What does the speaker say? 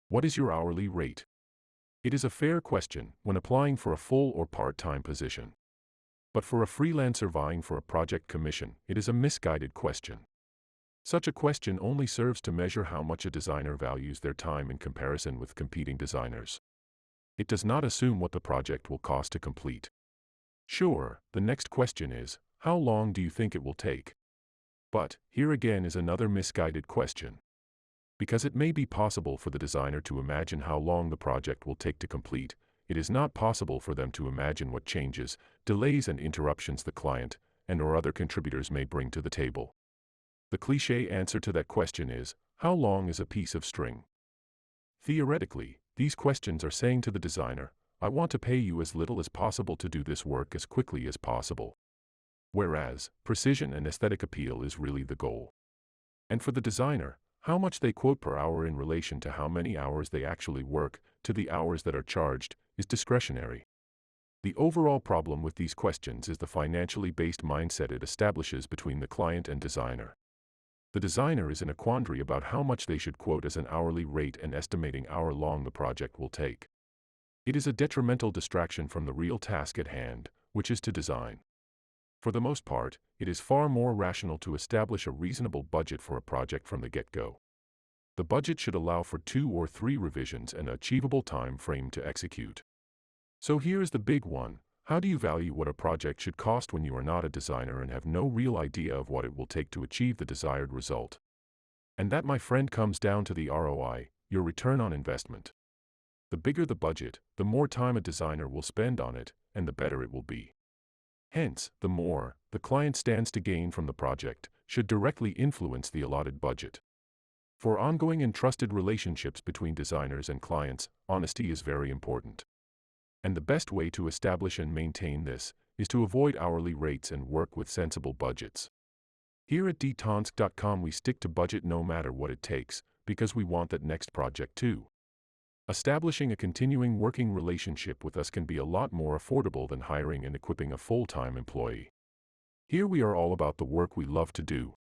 What is your hourly rate? It is a fair question when applying for a full or part-time position. But for a freelancer vying for a project commission, it is a misguided question. Such a question only serves to measure how much a designer values their time in comparison with competing designers. It does not assume what the project will cost to complete. Sure, the next question is, how long do you think it will take? But, here again is another misguided question. Because it may be possible for the designer to imagine how long the project will take to complete, it is not possible for them to imagine what changes, delays and interruptions the client and/or other contributors may bring to the table. The cliché answer to that question is, how long is a piece of string? Theoretically, these questions are saying to the designer, I want to pay you as little as possible to do this work as quickly as possible. Whereas, precision and aesthetic appeal is really the goal. And for the designer, how much they quote per hour in relation to how many hours they actually work, to the hours that are charged, is discretionary. The overall problem with these questions is the financially based mindset it establishes between the client and designer. The designer is in a quandary about how much they should quote as an hourly rate and estimating how long the project will take. It is a detrimental distraction from the real task at hand, which is to design. For the most part, it is far more rational to establish a reasonable budget for a project from the get-go. The budget should allow for 2 or 3 revisions and an achievable time frame to execute. So here is the big one. How do you value what a project should cost when you are not a designer and have no real idea of what it will take to achieve the desired result? And that, my friend, comes down to the ROI, your return on investment. The bigger the budget, the more time a designer will spend on it, and the better it will be. Hence, the more the client stands to gain from the project should directly influence the allotted budget. For ongoing and trusted relationships between designers and clients, honesty is very important. And the best way to establish and maintain this is to avoid hourly rates and work with sensible budgets. Here at dtonsk.com we stick to budget no matter what it takes, because we want that next project too. Establishing a continuing working relationship with us can be a lot more affordable than hiring and equipping a full-time employee. Here we are all about the work we love to do,